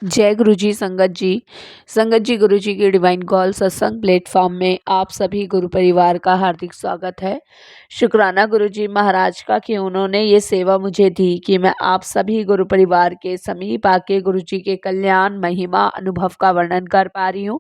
जय गुरु जी संगत जी। संगत जी, गुरु जी की डिवाइन कॉल सत्संग प्लेटफॉर्म में आप सभी गुरु परिवार का हार्दिक स्वागत है। शुक्राना गुरु जी महाराज का कि उन्होंने ये सेवा मुझे दी कि मैं आप सभी गुरु परिवार के समीप आके गुरु जी के कल्याण महिमा अनुभव का वर्णन कर पा रही हूँ।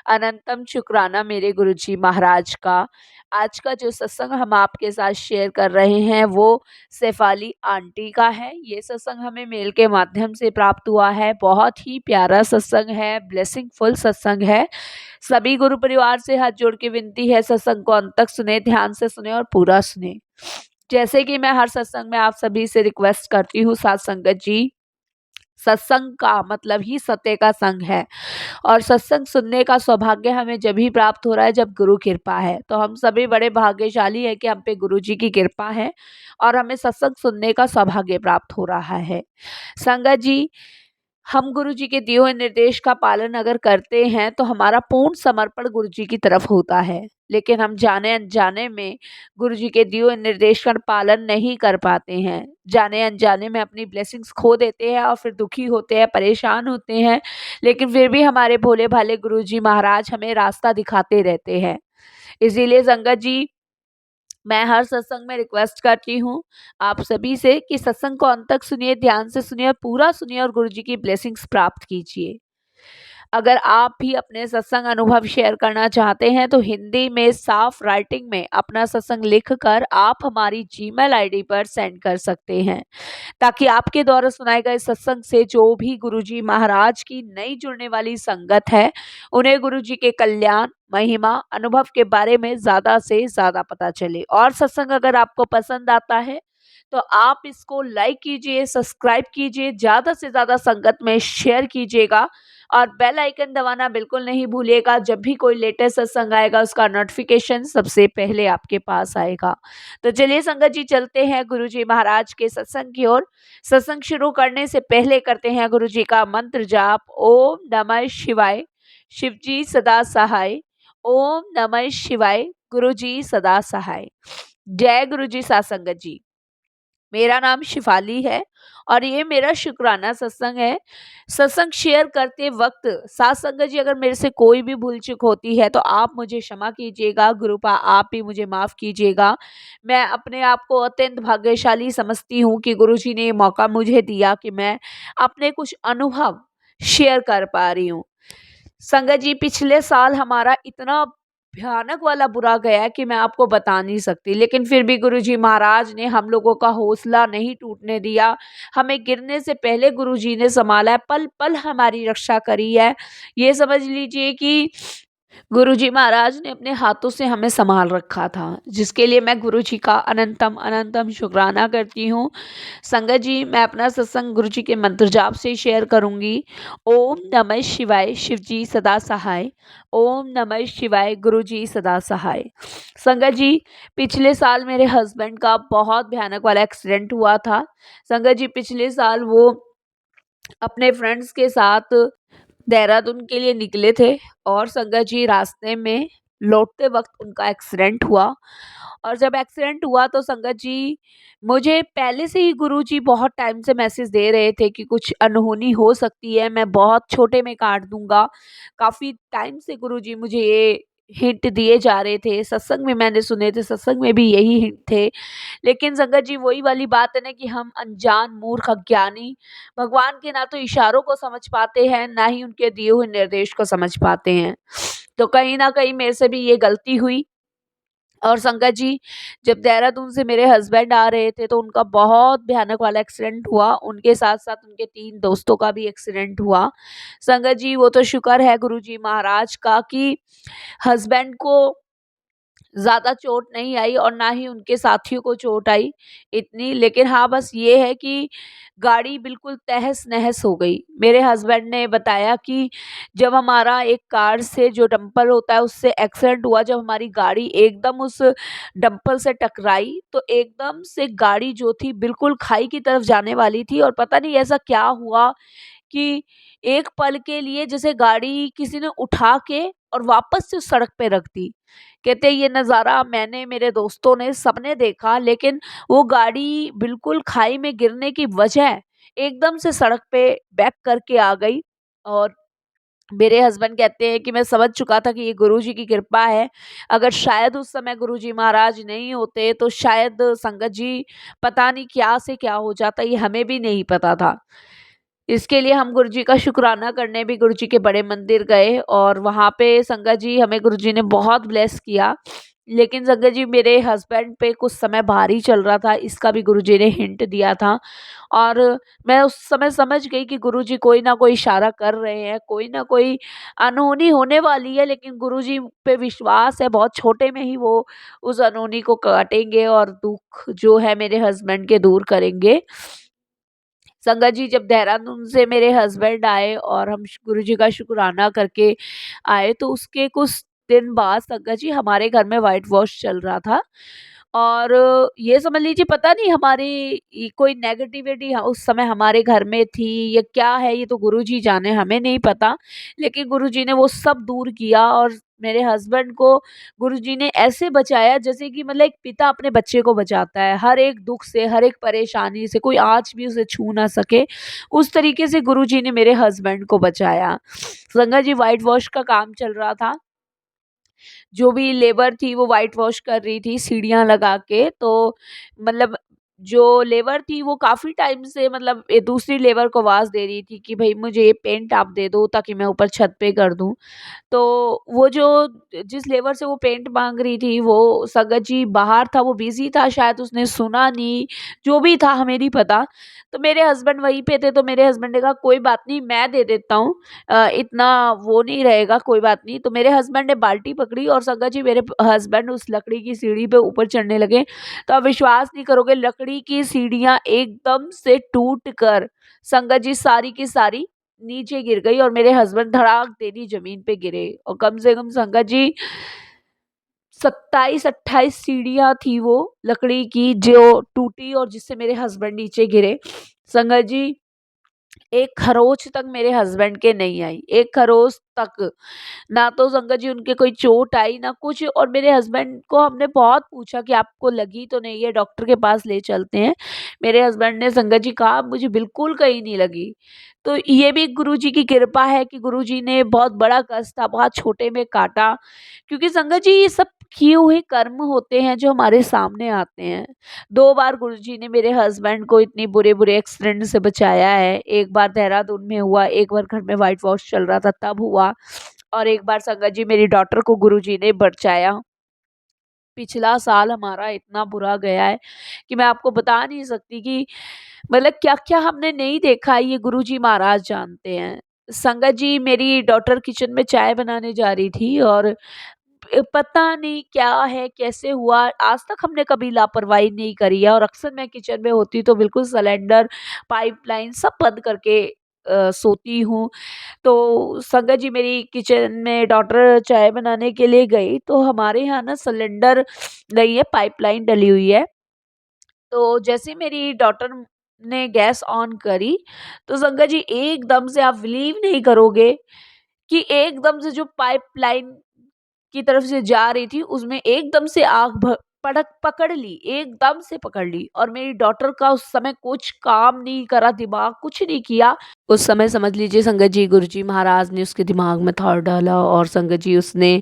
अनंतम शुक्राना मेरे गुरु जी महाराज का। आज का जो सत्संग हम आपके साथ शेयर कर रहे हैं वो शेफाली आंटी का है। ये सत्संग हमें मेल के माध्यम से प्राप्त हुआ है। बहुत ही प्यारा सत्संग है, ब्लेसिंगफुल सत्संग है। सभी गुरु परिवार से हाथ जोड़ के विनती है, सत्संग को अंत तक सुने, ध्यान से सुने और पूरा सुने। जैसे कि मैं हर सत्संग में आप सभी से रिक्वेस्ट करती हूँ साथ संगत जी, सत्संग का मतलब ही सत्य का संग है और सत्संग सुनने का सौभाग्य हमें जब ही प्राप्त हो रहा है जब गुरु कृपा है। तो हम सभी बड़े भाग्यशाली है कि हम पे गुरु जी की कृपा है और हमें सत्संग सुनने का सौभाग्य प्राप्त हो रहा है। संगत जी, हम गुरु जी के दिए हुए निर्देश का पालन अगर करते हैं तो हमारा पूर्ण समर्पण गुरु जी की तरफ होता है। लेकिन हम जाने अनजाने में गुरु जी के दिए हुए निर्देश का पालन नहीं कर पाते हैं। जाने अनजाने में अपनी ब्लेसिंग्स खो देते हैं और फिर दुखी होते हैं, परेशान होते हैं। लेकिन फिर भी हमारे भोले भाले गुरु जी महाराज हमें रास्ता दिखाते रहते हैं। इसीलिए संगत जी, मैं हर सत्संग में रिक्वेस्ट करती हूँ आप सभी से कि सत्संग को अंत तक सुनिए, ध्यान से सुनिए और पूरा सुनिए और गुरु जी की ब्लेसिंग्स प्राप्त कीजिए। अगर आप भी अपने सत्संग अनुभव शेयर करना चाहते हैं तो हिंदी में साफ राइटिंग में अपना सत्संग लिखकर आप हमारी जीमेल आईडी पर सेंड कर सकते हैं, ताकि आपके द्वारा सुनाए गए सत्संग से जो भी गुरुजी महाराज की नई जुड़ने वाली संगत है उन्हें गुरुजी के कल्याण महिमा अनुभव के बारे में ज्यादा से ज्यादा पता चले। और सत्संग अगर आपको पसंद आता है तो आप इसको लाइक कीजिए, सब्सक्राइब कीजिए, ज्यादा से ज्यादा संगत में शेयर कीजिएगा और बेल आइकन दबाना बिल्कुल नहीं भूलिएगा। जब भी कोई लेटेस्ट सत्संग आएगा उसका नोटिफिकेशन सबसे पहले आपके पास आएगा। तो चलिए संगत जी, चलते हैं गुरु जी महाराज के सत्संग की ओर। सत्संग शुरू करने से पहले करते हैं गुरु जी का मंत्र जाप। ओम नमः शिवाय, शिव जी सदा सहाय। ओम नमः शिवाय, गुरु जी सदा सहाय। जय गुरु जी साथ संगत जी। मेरा नाम शिफाली है और ये मेरा शुक्राना सत्संग है। सत्संग शेयर करते वक्त साथ संगत जी, अगर मेरे से कोई भी भूल चूक होती है तो आप मुझे क्षमा कीजिएगा, गुरुपा आप भी मुझे माफ़ कीजिएगा। मैं अपने आप को अत्यंत भाग्यशाली समझती हूँ कि गुरुजी ने ये मौका मुझे दिया कि मैं अपने कुछ अनुभव शेयर कर पा रही हूँ। संगत जी, पिछले साल हमारा इतना भयानक वाला बुरा गया कि मैं आपको बता नहीं सकती, लेकिन फिर भी गुरुजी महाराज ने हम लोगों का हौसला नहीं टूटने दिया। हमें गिरने से पहले गुरुजी ने संभाला है, पल पल हमारी रक्षा करी है। ये समझ लीजिए कि गुरुजी महाराज ने अपने हाथों से हमें संभाल रखा था, जिसके लिए मैं गुरुजी का अनंतम अनंतम शुक्राना करती हूँ। संगत जी, मैं अपना सत्संग गुरुजी के मंत्र जाप से शेयर करूंगी। ओम नमः शिवाय, शिव जी सदा सहाय। ओम नमः शिवाय, गुरु जी सदा सहाय। संगत जी, पिछले साल मेरे हस्बैंड का बहुत भयानक वाला एक्सीडेंट हुआ था। संगत जी, पिछले साल वो अपने फ्रेंड्स के साथ देहरादून के लिए निकले थे और संगत जी, रास्ते में लौटते वक्त उनका एक्सीडेंट हुआ। और जब एक्सीडेंट हुआ तो संगत जी, मुझे पहले से ही गुरुजी बहुत टाइम से मैसेज दे रहे थे कि कुछ अनहोनी हो सकती है, मैं बहुत छोटे में काट दूंगा। काफ़ी टाइम से गुरुजी मुझे ये हिंट दिए जा रहे थे, सत्संग में मैंने सुने थे, सत्संग में भी यही हिंट थे। लेकिन संगत जी, वही वाली बात है ना कि हम अनजान मूर्ख अज्ञानी भगवान के ना तो इशारों को समझ पाते हैं, ना ही उनके दिए हुए निर्देश को समझ पाते हैं। तो कहीं ना कहीं मेरे से भी ये गलती हुई। और संगत जी, जब देहरादून से मेरे हस्बैंड आ रहे थे तो उनका बहुत भयानक वाला एक्सीडेंट हुआ। उनके साथ साथ उनके 3 दोस्तों का भी एक्सीडेंट हुआ। संगत जी, वो तो शुक्र है गुरुजी महाराज का कि हस्बैंड को ज़्यादा चोट नहीं आई और ना ही उनके साथियों को चोट आई इतनी। लेकिन हाँ, बस ये है कि गाड़ी बिल्कुल तहस-नहस हो गई। मेरे हस्बैंड ने बताया कि जब हमारा एक कार से जो डंपर होता है उससे एक्सीडेंट हुआ, जब हमारी गाड़ी एकदम उस डंपर से टकराई तो एकदम से गाड़ी जो थी बिल्कुल खाई की तरफ जाने वाली थी और पता नहीं ऐसा क्या हुआ कि एक पल के लिए जैसे गाड़ी किसी ने उठा के और वापस से उस सड़क पे रख दी। कहते ये नज़ारा मैंने, मेरे दोस्तों ने, सबने देखा, लेकिन वो गाड़ी बिल्कुल खाई में गिरने की वजह एकदम से सड़क पे बैक करके आ गई और मेरे हस्बैंड कहते हैं कि मैं समझ चुका था कि ये गुरुजी की कृपा है। अगर शायद उस समय गुरुजी महाराज नहीं होते तो शायद संगत जी पता नहीं क्या से क्या हो जाता, ये हमें भी नहीं पता था। इसके लिए हम गुरुजी का शुक्राना करने भी गुरुजी के बड़े मंदिर गए और वहाँ पे संगत जी हमें गुरुजी ने बहुत ब्लेस किया। लेकिन संगत जी मेरे हस्बैंड पे कुछ समय भारी चल रहा था, इसका भी गुरुजी ने हिंट दिया था और मैं उस समय समझ गई कि गुरुजी कोई ना कोई इशारा कर रहे हैं, कोई ना कोई अनहोनी होने वाली है, लेकिन गुरुजी पे विश्वास है, बहुत छोटे में ही वो उस अनहोनी को काटेंगे और दुःख जो है मेरे हस्बैंड के दूर करेंगे। संगत जी जब देहरादून से मेरे हस्बैंड आए और हम गुरुजी का शुक्राना करके आए, तो उसके कुछ दिन बाद संगत जी हमारे घर में व्हाइट वॉश चल रहा था और ये समझ लीजिए पता नहीं हमारी कोई नेगेटिविटी उस समय हमारे घर में थी या क्या है, ये तो गुरुजी जाने, हमें नहीं पता। लेकिन गुरुजी ने वो सब दूर किया और मेरे हस्बैंड को गुरुजी ने ऐसे बचाया जैसे कि मतलब एक पिता अपने बच्चे को बचाता है, हर एक दुख से, हर एक परेशानी से, कोई आँच भी उसे छू ना सके, उस तरीके से गुरुजी ने मेरे हस्बैंड को बचाया। संगत जी व्हाइट वॉश का काम चल रहा था, जो भी लेबर थी वो व्हाइट वॉश कर रही थी सीढ़ियाँ लगा के, तो मतलब जो लेबर थी वो काफ़ी टाइम से मतलब दूसरी लेबर को आवाज़ दे रही थी कि भई मुझे ये पेंट आप दे दो ताकि मैं ऊपर छत पे कर दूँ। तो वो जो जिस लेबर से वो पेंट माँग रही थी वो संगत जी बाहर था, वो बिज़ी था, शायद उसने सुना नहीं, जो भी था हमें नहीं पता। तो मेरे हस्बैंड वहीं पे थे, तो मेरे हस्बैंड ने कहा कोई बात नहीं मैं दे देता हूँ, इतना वो नहीं रहेगा, कोई बात नहीं। तो मेरे हस्बैंड ने बाल्टी पकड़ी और संगत जी मेरे हस्बैंड उस लकड़ी की सीढ़ी पे ऊपर चढ़ने लगे। तो आप विश्वास नहीं करोगे, लकड़ी की सीढ़ियाँ एकदम से टूट कर संगत जी सारी की सारी नीचे गिर गई और मेरे हस्बैंड धड़ाक देनी ज़मीन पे गिरे और कम से कम संगत जी 27-28 सीढ़ियाँ थी वो लकड़ी की जो टूटी और जिससे मेरे हस्बैंड नीचे गिरे। संगत जी एक खरोच तक मेरे हस्बैंड के नहीं आई, एक खरोच तक। ना तो संगत जी उनके कोई चोट आई ना कुछ, और मेरे हस्बैंड को हमने बहुत पूछा कि आपको लगी तो नहीं है, डॉक्टर के पास ले चलते हैं। मेरे हस्बैंड ने संगत जी कहा मुझे बिल्कुल कहीं नहीं लगी। तो ये भी गुरुजी की कृपा है कि गुरुजी ने बहुत बड़ा कष्ट था, बहुत छोटे में काटा, क्योंकि संगत जी ये सब किए हुए कर्म होते हैं जो हमारे सामने आते हैं। 2 बार गुरुजी ने मेरे हस्बैंड को इतनी बुरे-बुरे एक्सीडेंट से बचाया है। एक बार देहरादून में हुआ, एक बार घर में व्हाइट वॉश चल रहा था तब हुआ और एक बार संगत जी मेरी डॉटर को गुरुजी ने बचाया। पिछला साल हमारा इतना बुरा गया है कि मैं आपको बता नहीं सकती कि मतलब क्या-क्या हमने नहीं देखा, ये गुरुजी महाराज जानते हैं। संगत जी मेरी डॉटर किचन में चाय बनाने जा रही थी और पता नहीं क्या है, कैसे हुआ, आज तक हमने कभी लापरवाही नहीं करी है और अक्सर मैं किचन में होती तो बिल्कुल सिलेंडर, पाइपलाइन सब बंद करके सोती हूँ। तो संगत जी मेरी किचन में डॉटर चाय बनाने के लिए गई, तो हमारे यहाँ ना सिलेंडर नहीं है, पाइपलाइन डली हुई है। तो जैसे ही मेरी डॉटर ने गैस ऑन करी, तो संगत जी एकदम से आप बिलीव नहीं करोगे कि एकदम से जो पाइपलाइन की तरफ से जा रही थी, उसमें एकदम से आग भ पड़क पकड़ ली, एकदम से पकड़ ली और मेरी डॉटर का उस समय कुछ काम नहीं करा, दिमाग कुछ नहीं किया। उस समय समझ लीजिए संगत जी गुरुजी महाराज ने उसके दिमाग में थॉट डाला और संगत जी उसने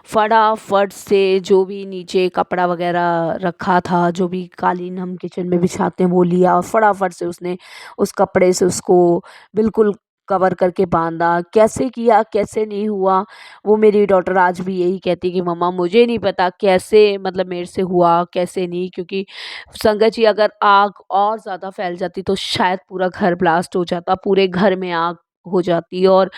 फटाफट से जो भी नीचे कपड़ा वगैरह रखा था, जो भी कालीन हम किचन में बिछाते हैं वो लिया और फटाफट से उसने उस कपड़े से उसको बिल्कुल कवर करके बांधा। कैसे किया, कैसे नहीं हुआ, वो मेरी डॉटर आज भी यही कहती कि मम्मा मुझे नहीं पता कैसे मतलब मेरे से हुआ, कैसे नहीं, क्योंकि संगत जी अगर आग और ज़्यादा फैल जाती तो शायद पूरा घर ब्लास्ट हो जाता, पूरे घर में आग हो जाती। और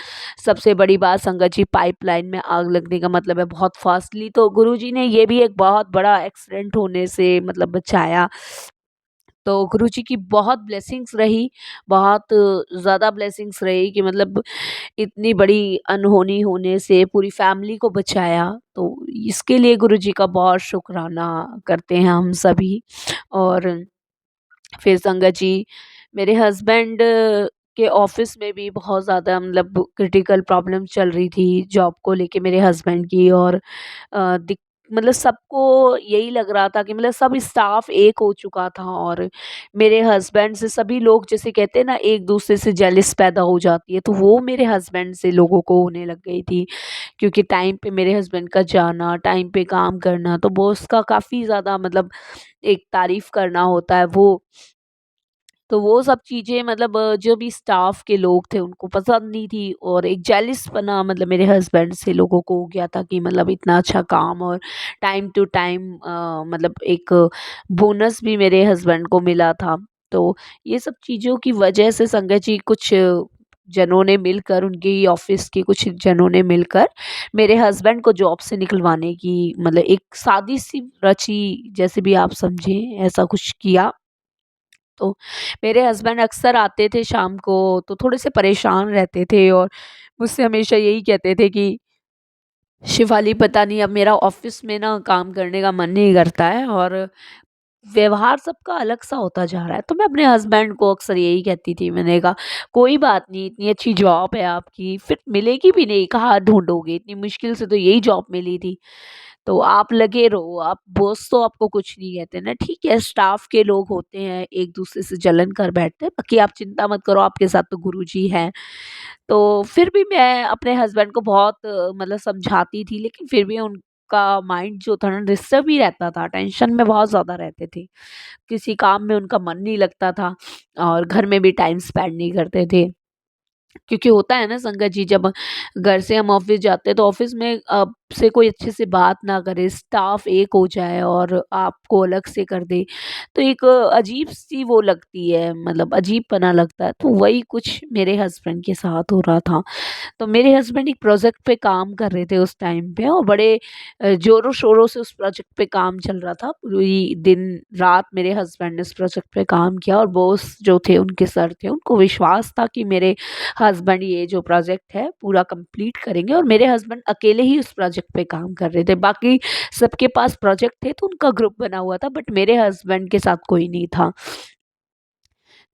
सबसे बड़ी बात संगत जी पाइपलाइन में आग लगने का मतलब है बहुत फास्टली, तो गुरुजी ने ये भी एक बहुत बड़ा एक्सीडेंट होने से मतलब बचाया। तो गुरुजी की बहुत ब्लेसिंग्स रही, बहुत ज़्यादा ब्लेसिंग्स रही कि मतलब इतनी बड़ी अनहोनी होने से पूरी फैमिली को बचाया। तो इसके लिए गुरुजी का बहुत शुक्राना करते हैं हम सभी। और फिर संगत जी मेरे हस्बैंड के ऑफिस में भी बहुत ज़्यादा मतलब क्रिटिकल प्रॉब्लम चल रही थी जॉब को लेके मेरे हस्बैंड की, और मतलब सबको यही लग रहा था कि मतलब सब स्टाफ एक हो चुका था, और मेरे हस्बैंड से सभी लोग, जैसे कहते हैं ना, एक दूसरे से जेलिस पैदा हो जाती है, तो वो मेरे हस्बैंड से लोगों को होने लग गई थी। क्योंकि टाइम पे मेरे हस्बैंड का जाना, टाइम पे काम करना, तो बॉस का काफ़ी ज़्यादा मतलब एक तारीफ़ करना होता है वो। तो वो सब चीज़ें मतलब जो भी स्टाफ के लोग थे उनको पसंद नहीं थी, और एक जेलिसपना मतलब मेरे हस्बैंड से लोगों को हो गया था कि मतलब इतना अच्छा काम और टाइम टू टाइम मतलब एक बोनस भी मेरे हस्बैंड को मिला था। तो ये सब चीज़ों की वजह से संगत जी कुछ जनों ने मिलकर, उनकी ऑफिस के कुछ जनों ने मिलकर मेरे हस्बैंड को जॉब से निकलवाने की मतलब एक साजिश सी रची, जैसे भी आप समझें, ऐसा कुछ किया। तो मेरे हस्बैंड अक्सर आते थे शाम को, तो थोड़े से परेशान रहते थे और मुझसे हमेशा यही कहते थे कि शिफाली, पता नहीं अब मेरा ऑफिस में ना काम करने का मन नहीं करता है, और व्यवहार सबका अलग सा होता जा रहा है। तो मैं अपने हस्बैंड को अक्सर यही कहती थी, मैंने कहा कोई बात नहीं, इतनी अच्छी जॉब है आपकी, फिर मिलेगी भी नहीं, कहाँ ढूंढोगे, इतनी मुश्किल से तो यही जॉब मिली थी, तो आप लगे रहो, आप बॉस तो आपको कुछ नहीं कहते ना, ठीक है स्टाफ के लोग होते हैं एक दूसरे से जलन कर बैठते हैं, बाकी आप चिंता मत करो, आपके साथ तो गुरुजी हैं। तो फिर भी मैं अपने हस्बैंड को बहुत मतलब समझाती थी, लेकिन फिर भी उनका माइंड जो था ना डिस्टर्ब ही रहता था, टेंशन में बहुत ज़्यादा रहते थे, किसी काम में उनका मन नहीं लगता था, और घर में भी टाइम स्पेंड नहीं करते थे। क्योंकि होता है ना संगत जी, जब घर से हम ऑफिस जाते हैं तो ऑफिस में से कोई अच्छे से बात ना करे, स्टाफ एक हो जाए और आपको अलग से कर दे, तो एक अजीब सी वो लगती है, मतलब अजीब पना लगता है। तो वही कुछ मेरे हस्बैंड के साथ हो रहा था। तो मेरे हस्बैंड एक प्रोजेक्ट पे काम कर रहे थे उस टाइम पे, और बड़े जोरों शोरों से उस प्रोजेक्ट पे काम चल रहा था, पूरी दिन रात मेरे हस्बैंड ने उस प्रोजेक्ट पे काम किया, और बॉस जो थे उनके सर थे, उनको विश्वास था कि मेरे हस्बैंड ये जो प्रोजेक्ट है पूरा कंप्लीट करेंगे, और मेरे हस्बैंड अकेले ही उस प्रोजेक्ट पे काम कर रहे थे, बाकी सबके पास प्रोजेक्ट थे तो उनका ग्रुप बना हुआ था, बट मेरे हस्बैंड के साथ कोई नहीं था।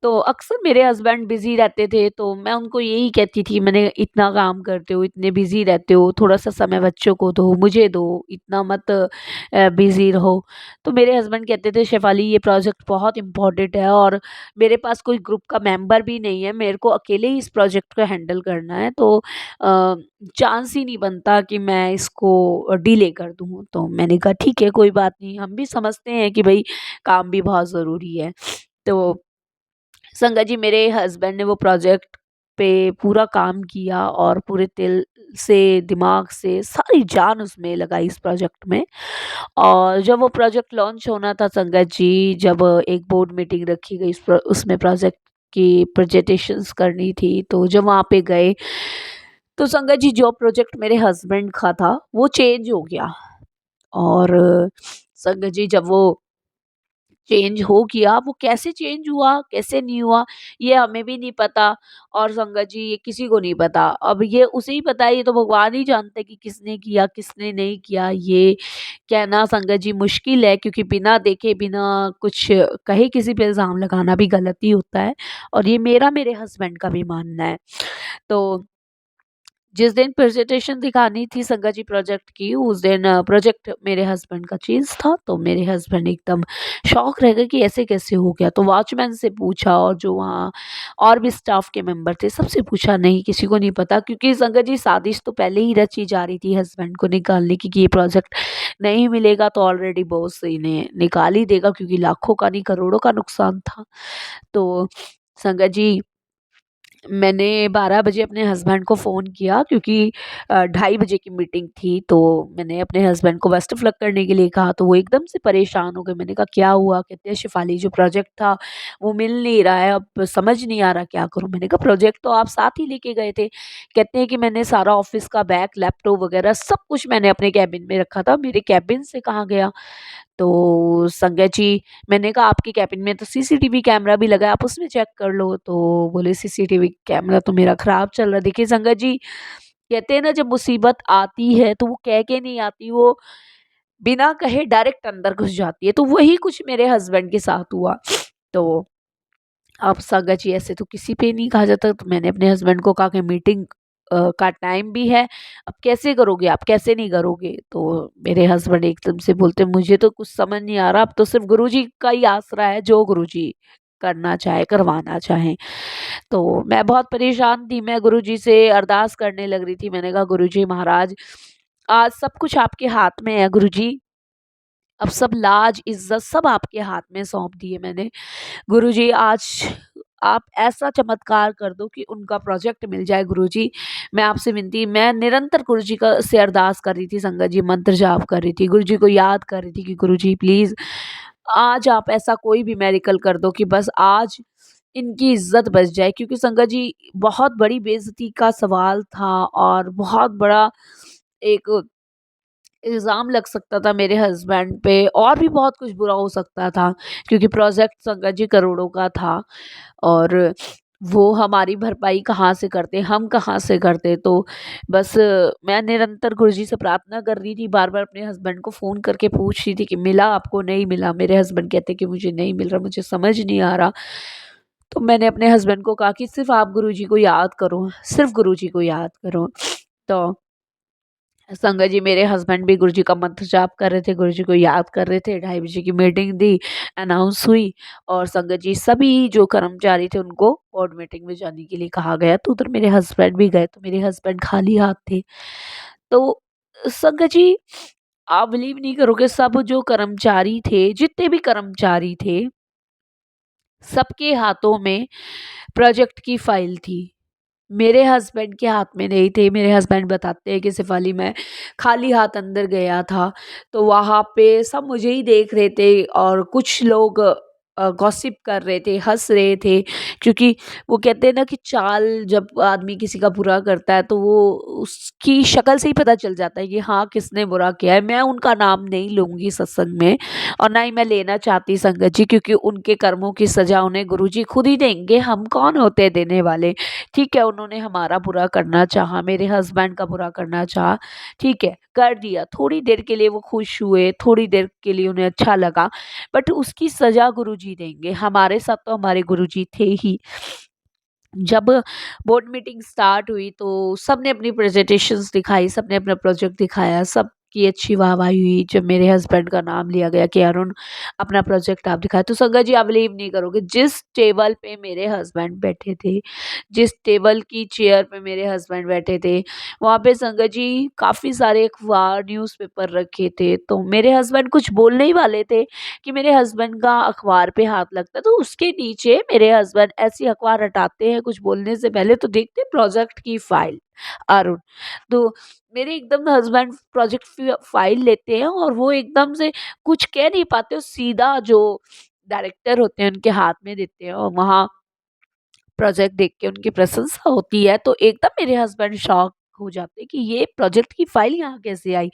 तो अक्सर मेरे हस्बैंड बिज़ी रहते थे, तो मैं उनको यही कहती थी, मैंने इतना काम करते हो, इतने बिज़ी रहते हो, थोड़ा-सा समय बच्चों को दो, मुझे दो, इतना मत बिज़ी रहो। तो मेरे हस्बैंड कहते थे, शेफाली ये प्रोजेक्ट बहुत इम्पोर्टेंट है, और मेरे पास कोई ग्रुप का मेंबर भी नहीं है, मेरे को अकेले ही इस प्रोजेक्ट को हैंडल करना है, तो चांस ही नहीं बनता कि मैं इसको डिले कर दूँ। तो मैंने कहा ठीक है, कोई बात नहीं, हम भी समझते हैं कि भई काम भी बहुत ज़रूरी है। तो संगत जी, मेरे हस्बैंड ने वो प्रोजेक्ट पे पूरा काम किया, और पूरे दिल से, दिमाग से, सारी जान उसमें लगाई इस प्रोजेक्ट में। और जब वो प्रोजेक्ट लॉन्च होना था संगत जी, जब एक बोर्ड मीटिंग रखी गई, उसमें प्रोजेक्ट की प्रेजेंटेशंस करनी थी, तो जब वहाँ पे गए, तो संगत जी जो प्रोजेक्ट मेरे हस्बैंड का था वो चेंज हो गया। और संगत जी जब वो चेंज हो गया, वो कैसे चेंज हुआ, कैसे नहीं हुआ, ये हमें भी नहीं पता, और संगत जी ये किसी को नहीं पता। अब ये उसे ही पता है, ये तो भगवान ही जानते हैं कि किसने किया, किसने नहीं किया। ये कहना संगत जी मुश्किल है, क्योंकि बिना देखे, बिना कुछ कहे किसी पे इल्ज़ाम लगाना भी गलत ही होता है, और ये मेरे हस्बैंड का भी मानना है। तो जिस दिन प्रेजेंटेशन दिखानी थी संगा जी प्रोजेक्ट की, उस दिन प्रोजेक्ट मेरे हस्बैंड का चेंज था, तो मेरे हस्बैंड एकदम शॉक रह गए कि ऐसे कैसे हो गया। तो वॉचमैन से पूछा, और जो वहाँ और भी स्टाफ के मेंबर थे सबसे पूछा, नहीं किसी को नहीं पता, क्योंकि संगा जी साजिश तो पहले ही रची जा रही थी हस्बैंड को निकालने की, कि ये प्रोजेक्ट नहीं मिलेगा तो ऑलरेडी बॉस इन्हें निकाल ही देगा, क्योंकि लाखों का नहीं करोड़ों का नुकसान था। तो संगा जी, मैंने 12 बजे अपने हस्बैंड को फ़ोन किया, क्योंकि 2:30 बजे की मीटिंग थी, तो मैंने अपने हस्बैंड को बेस्ट ऑफ लक करने के लिए कहा, तो वो एकदम से परेशान हो गए। मैंने कहा क्या हुआ? कहते हैं शिफ़ाली, जो प्रोजेक्ट था वो मिल नहीं रहा है, अब समझ नहीं आ रहा क्या करूँ? मैंने कहा प्रोजेक्ट तो आप साथ ही लेके गए थे। कहते हैं कि मैंने सारा ऑफ़िस का बैग, लैपटॉप वग़ैरह सब कुछ मैंने अपने केबिन में रखा था, मेरे केबिन से कहाँ गया? तो संगत जी, मैंने कहा आपके केबिन में तो सीसीटीवी कैमरा भी लगा है, आप उसमें चेक कर लो। तो बोले सीसीटीवी कैमरा तो मेरा खराब चल रहा है। देखिए संगत जी, कहते हैं ना, जब मुसीबत आती है तो वो कह के नहीं आती, वो बिना कहे डायरेक्ट अंदर घुस जाती है। तो वही कुछ मेरे हस्बैंड के साथ हुआ। तो अब संगत जी, ऐसे तो किसी पे नहीं कहा जाता, तो मैंने अपने हस्बैंड को कहा कि मीटिंग का टाइम भी है, अब कैसे करोगे आप, कैसे नहीं करोगे? तो मेरे हस्बैंड एकदम से बोलते, मुझे तो कुछ समझ नहीं आ रहा, अब तो सिर्फ़ गुरुजी का ही आसरा है, जो गुरुजी करना चाहे, करवाना चाहें। तो मैं बहुत परेशान थी, मैं गुरुजी से अरदास करने लग रही थी। मैंने कहा, गुरुजी महाराज, आज सब कुछ आपके हाथ में है गुरुजी, अब सब लाज, इज़्ज़त सब आपके हाथ में सौंप दी है मैंने। गुरुजी, आज आप ऐसा चमत्कार कर दो कि उनका प्रोजेक्ट मिल जाए गुरुजी। मैं आपसे विनती, मैं निरंतर गुरुजी का से अरदास कर रही थी संगत जी, मंत्र जाप कर रही थी, गुरुजी को याद कर रही थी कि गुरुजी प्लीज़ आज आप ऐसा कोई भी मेरेकल कर दो कि बस आज इनकी इज़्ज़त बच जाए, क्योंकि संगत जी बहुत बड़ी बेइज़्ज़ती का सवाल था और बहुत बड़ा एक इल्ज़ाम लग सकता था मेरे हस्बैंड पे, और भी बहुत कुछ बुरा हो सकता था, क्योंकि प्रोजेक्ट संगत जी करोड़ों का था और वो हमारी भरपाई कहाँ से करते, हम कहाँ से करते? तो बस मैं निरंतर गुरुजी से प्रार्थना कर रही थी, बार-बार अपने हस्बैंड को फ़ोन करके पूछ रही थी कि मिला आपको, नहीं मिला? मेरे हस्बैंड कहते कि मुझे नहीं मिल रहा, मुझे समझ नहीं आ रहा। तो मैंने अपने हस्बैंड को कहा कि सिर्फ़ आप गुरुजी को याद करो, सिर्फ़ गुरुजी को याद करो। तो संगत जी, मेरे हस्बैंड भी गुरुजी का मंत्र जाप कर रहे थे, गुरुजी को याद कर रहे थे, 2:30 बजे की मीटिंग दी, अनाउंस हुई और संगत जी सभी जो कर्मचारी थे उनको बोर्ड मीटिंग में जाने के लिए कहा गया। तो उधर मेरे हस्बैंड भी गए, तो मेरे हस्बैंड खाली हाथ थे। तो संगत जी, आप बिलीव नहीं करोगे, सब जो कर्मचारी थे, जितने भी कर्मचारी थे, सबके हाथों में प्रोजेक्ट की फाइल थी। मेरे हस्बैंड के हाथ में नहीं थे। मेरे हस्बैंड बताते हैं कि शेफ़ाली, मैं खाली हाथ अंदर गया था, तो वहाँ पे सब मुझे ही देख रहे थे और कुछ लोग गॉसिप कर रहे थे, हँस रहे थे, क्योंकि वो कहते हैं ना कि चाल जब आदमी किसी का बुरा करता है तो वो उसकी शक्ल से ही पता चल जाता है कि हाँ, किसने बुरा किया है। मैं उनका नाम नहीं लूँगी सत्संग में और ना ही मैं लेना चाहती संगत जी, क्योंकि उनके कर्मों की सज़ा उन्हें गुरुजी खुद ही देंगे, हम कौन होते हैं देने वाले। ठीक है, उन्होंने हमारा बुरा करना चाहा, मेरे हस्बैंड का बुरा करना चाहा, ठीक है, कर दिया। थोड़ी देर के लिए वो खुश हुए, थोड़ी देर के लिए उन्हें अच्छा लगा, बट उसकी सज़ा गुरुजी देंगे। हमारे साथ तो हमारे गुरुजी थे ही। जब बोर्ड मीटिंग स्टार्ट हुई तो सबने अपनी प्रेजेंटेशंस दिखाई, सबने अपना प्रोजेक्ट दिखाया, सबकी अच्छी वाहवाही हुई। जब मेरे हस्बैंड का नाम लिया गया कि अरुण, अपना प्रोजेक्ट आप दिखाएं, तो संगत जी आप बिलीव नहीं करोगे, जिस टेबल पे मेरे हस्बैंड बैठे थे, जिस टेबल की चेयर पे मेरे हस्बैंड बैठे थे, वहाँ पे संगत जी काफ़ी सारे अखबार, न्यूज़पेपर रखे थे। तो मेरे हस्बैंड कुछ बोलने ही वाले थे कि मेरे हस्बैंड का अखबार पे हाथ लगता है, तो उसके नीचे मेरे हस्बैंड ऐसी अखबार हटाते हैं कुछ बोलने से पहले, तो देखते हैं प्रोजेक्ट की फाइल, अरुण। तो मेरे एकदम हस्बैंड प्रोजेक्ट फाइल लेते हैं और वो एकदम से कुछ कह नहीं पाते, सीधा जो डायरेक्टर होते हैं उनके हाथ में देते हैं और वहाँ प्रोजेक्ट देख के उनकी प्रशंसा होती है, तो एकदम मेरे हस्बैंड शॉक हो जाते हैं कि ये प्रोजेक्ट की फाइल यहाँ कैसे आई।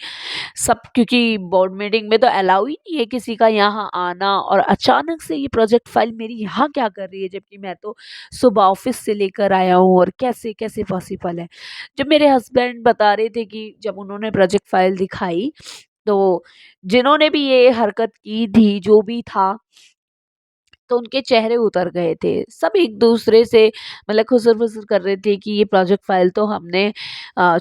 सब, क्योंकि बोर्ड मीटिंग में तो अलाउ ही नहीं है किसी का यहाँ आना, और अचानक से ये प्रोजेक्ट फाइल मेरी यहाँ क्या कर रही है, जबकि मैं तो सुबह ऑफिस से लेकर आया हूँ, और कैसे कैसे पॉसिबल है। जब मेरे हस्बैंड बता रहे थे कि जब उन्होंने प्रोजेक्ट फाइल दिखाई, तो जिन्होंने भी ये हरकत की थी, जो भी था, तो उनके चेहरे उतर गए थे। सब एक-दूसरे से मतलब खुसर-फुसर कर रहे थे कि ये प्रोजेक्ट फ़ाइल तो हमने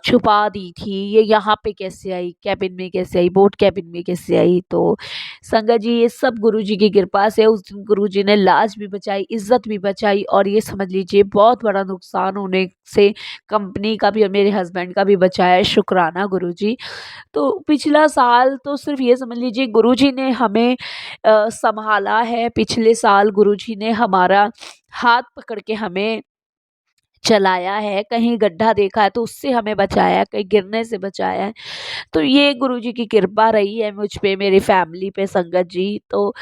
छुपा दी थी, ये यहाँ पे कैसे आई, केबिन में कैसे आई, बोर्ड केबिन में कैसे आई। तो संगत जी, ये सब गुरुजी की कृपा से उस दिन गुरुजी ने लाज भी बचाई, इज़्ज़त भी बचाई, और ये समझ लीजिए बहुत बड़ा नुकसान होने से कंपनी का भी और मेरे हस्बैंड का भी बचाया है, शुक्राना गुरुजी। तो पिछला साल तो सिर्फ़ ये समझ लीजिए गुरुजी ने हमें सँभाला है। पिछले साल गुरुजी ने हमारा हाथ पकड़ के हमें चलाया है, कहीं गड्ढा देखा है तो उससे हमें बचाया है, कहीं गिरने से बचाया है। तो ये गुरुजी की कृपा रही है मुझ पे, मेरी फैमिली पे संगत जी। तो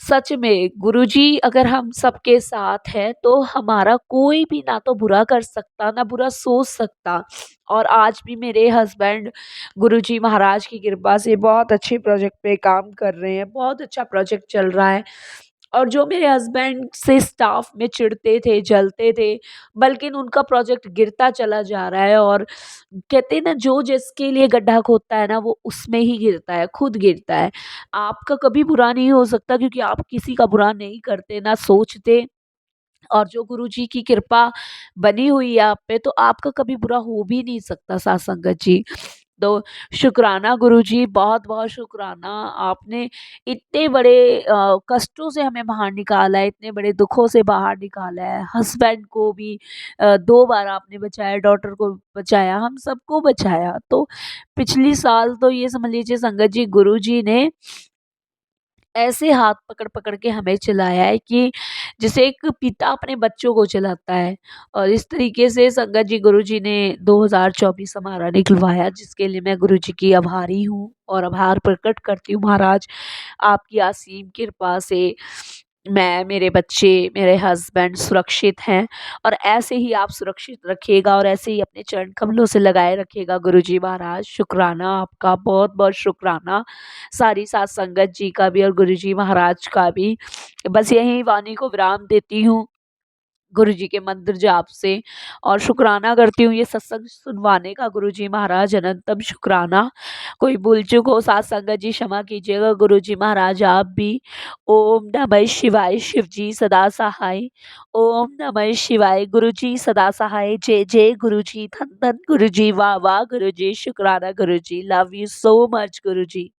सच में गुरुजी अगर हम सबके साथ हैं तो हमारा कोई भी ना तो बुरा कर सकता, ना बुरा सोच सकता। और आज भी मेरे हस्बैंड गुरुजी महाराज की कृपा से बहुत अच्छे प्रोजेक्ट पे काम कर रहे हैं, बहुत अच्छा प्रोजेक्ट चल रहा है। और जो मेरे हस्बैंड से स्टाफ में चिढ़ते थे, जलते थे, बल्कि उनका प्रोजेक्ट गिरता चला जा रहा है। और कहते हैं ना, जो जिसके लिए गड्ढा खोदता है ना, वो उसमें ही गिरता है, खुद गिरता है। आपका कभी बुरा नहीं हो सकता, क्योंकि आप किसी का बुरा नहीं करते, ना सोचते, और जो गुरुजी की कृपा बनी हुई है आप पे, तो आपका कभी बुरा हो भी नहीं सकता साथ संगत जी। तो शुक्राना गुरुजी, बहुत-बहुत शुक्राना। आपने इतने बड़े कष्टों से हमें बाहर निकाला है, इतने बड़े दुखों से बाहर निकाला है। हस्बैंड को भी 2 बार आपने बचाया, डॉटर को बचाया, हम सबको बचाया। तो पिछली साल तो ये समझ लीजिए संगत जी, गुरुजी ने ऐसे हाथ पकड़-पकड़ के हमें चलाया है कि जैसे एक पिता अपने बच्चों को चलाता है, और इस तरीके से संगत जी गुरुजी ने 2024 हमारा निकलवाया, जिसके लिए मैं गुरुजी की आभारी हूँ और आभार प्रकट करती हूँ महाराज। आपकी असीम कृपा से मैं, मेरे बच्चे, मेरे हस्बैंड सुरक्षित हैं, और ऐसे ही आप सुरक्षित रखिएगा और ऐसे ही अपने चरण कमलों से लगाए रखिएगा गुरुजी महाराज। शुक्राना आपका, बहुत-बहुत शुक्राना। सारी साथ संगत जी का भी और गुरुजी महाराज का भी। बस यही वाणी को विराम देती हूँ गुरुजी के मंत्र जाप से, और शुक्राना करती हूँ ये सत्संग सुनवाने का गुरुजी महाराज, अनंतम शुक्राना। कोई भूल चूक हो साथ संगत जी क्षमा कीजिएगा गुरुजी महाराज आप भी। ओम नमः शिवाय, शिव जी सदा सहाय। ओम नमः शिवाय, गुरुजी सदा सहाय। जय जय गुरुजी, धन धन गुरुजी, वाह वाह गुरुजी, शुक्राना गुरुजी, love you so much Guruji.